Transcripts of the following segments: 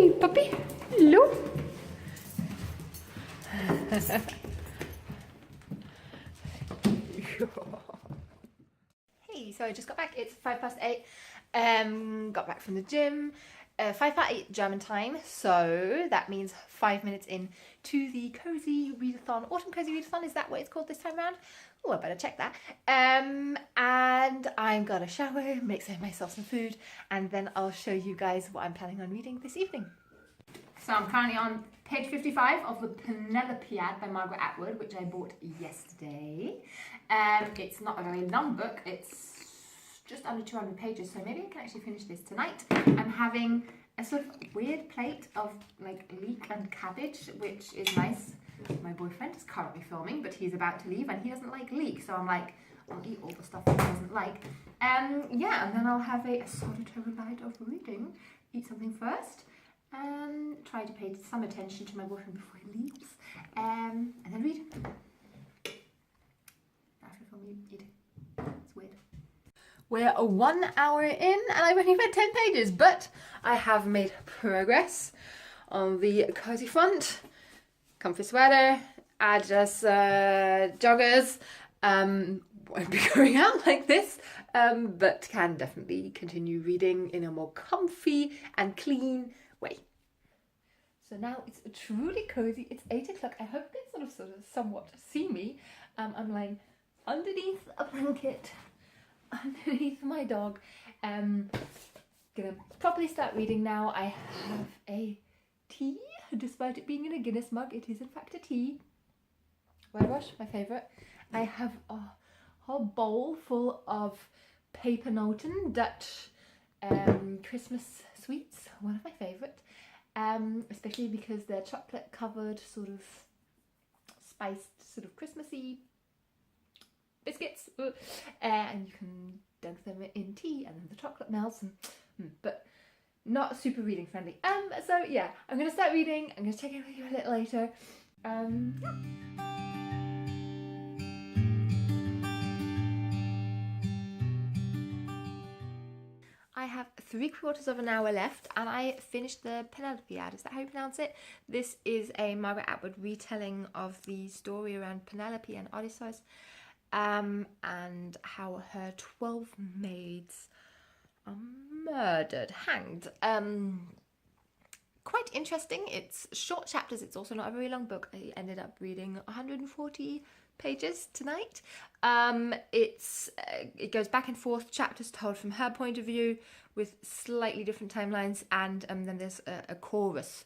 Hey, puppy. Hello. Hey, so I just got back. It's 8:05. Got back from the gym. 8:05 German time, so that means 5 minutes in to the Cozy Readathon, Autumn Cozy Readathon. Is that what it's called this time around? Oh, I better check that. And I'm gonna shower, make myself some food, and then I'll show you guys what I'm planning on reading this evening. So I'm currently on page 55 of the Peneopiad by Maragret Atwood, which I bought yesterday. It's not a very long book, it's just under 200 pages, so maybe I can actually finish this tonight. I'm having a sort of weird plate of like leek and cabbage, which is nice. My boyfriend is currently filming, but he's about to leave and he doesn't like leek, so I'm like, I'll eat all the stuff that he doesn't like. Yeah, and then I'll have a solitary night of reading, eat something first, try to pay some attention to my boyfriend before he leaves, and then read. After film, eating. It's weird. We're 1 hour in and I've only read 10 pages, but I have made progress on the cozy front. Comfy sweater, Adidas joggers. Won't be going out like this, but can definitely continue reading in a more comfy and clean way. So now it's truly cozy. It's 8 o'clock. I hope you can sort of somewhat see me. I'm lying underneath a blanket, underneath my dog. Gonna properly start reading now. I have a tea, despite it being in a Guinness mug. It is in fact a tea. Whitewash, my favourite. I have a whole bowl full of pepernoten Dutch Christmas sweets. One of my favourite. Especially because they're chocolate covered, sort of spiced, sort of Christmassy biscuits, and you can dunk them in tea and then the chocolate melts, but not super reading friendly. So yeah, I'm gonna start reading. I'm gonna check in with you a little later. Yeah. I have 3/4 of an hour left and I finished the Peneopiad. Is that how you pronounce it? This is a Maragret Atwood retelling of the story around Penelope and Odysseus, and how her 12 maids are murdered, hanged. Quite interesting. It's short chapters. It's also not a very long book. I ended up reading 140 pages tonight. It goes back and forth, chapters told from her point of view with slightly different timelines, and then there's a chorus,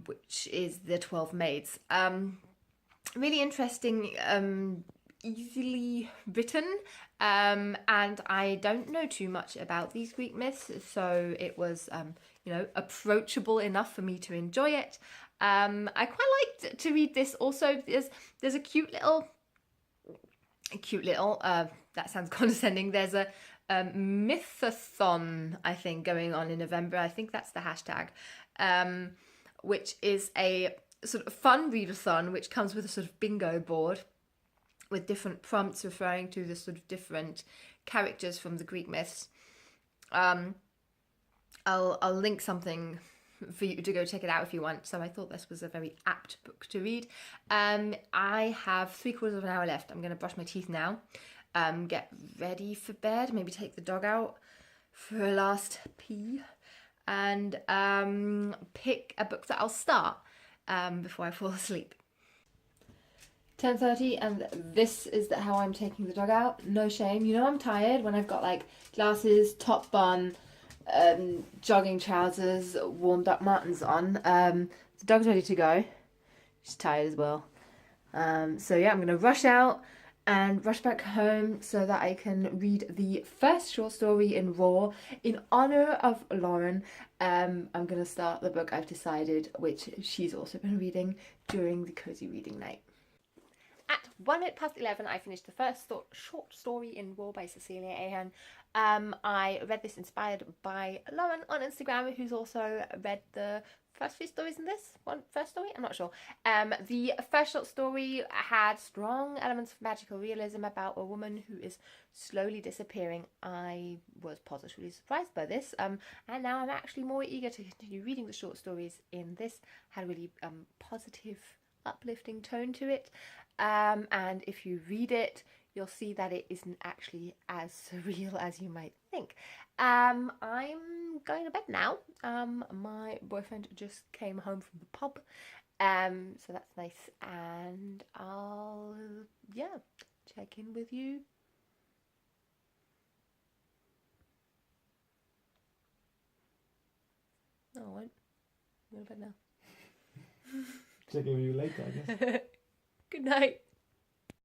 which is the 12 maids. Really interesting, easily written, and I don't know too much about these Greek myths, so it was you know, approachable enough for me to enjoy it. I quite liked to read this also. There's a cute little that sounds condescending. There's a mythathon, I think, going on in November. I think that's the hashtag, which is a sort of fun readathon which comes with a sort of bingo board with different prompts referring to the sort of different characters from the Greek myths. I'll link something for you to go check it out if you want. So I thought this was a very apt book to read. I have 3/4 of an hour left. I'm going to brush my teeth now, get ready for bed, maybe take the dog out for a last pee, and pick a book that I'll start before I fall asleep. 10:30, and this is how I'm taking the dog out. No shame. You know I'm tired when I've got like glasses, top bun, jogging trousers, warmed up Martens on. The dog's ready to go. She's tired as well. So yeah, I'm gonna rush out and rush back home so that I can read the first short story in Roar in honor of Lauren. I'm gonna start the book I've decided, which she's also been reading during the cozy reading night. At 1 minute past 11, I finished the first short story in Roar by Cecelia Ahern. I read this inspired by Lauren on Instagram, who's also read the first few stories in this first story. I'm not sure. The first short story had strong elements of magical realism about a woman who is slowly disappearing. I was positively surprised by this, and now I'm actually more eager to continue reading the short stories in this. Had a really positive, uplifting tone to it, and if you read it, you'll see that it isn't actually as surreal as you might think. I'm going to bed now. My boyfriend just came home from the pub, so that's nice, and I'll check in with you. No, I won't. I'm going to bed now. Check in with you later, I guess. Good night.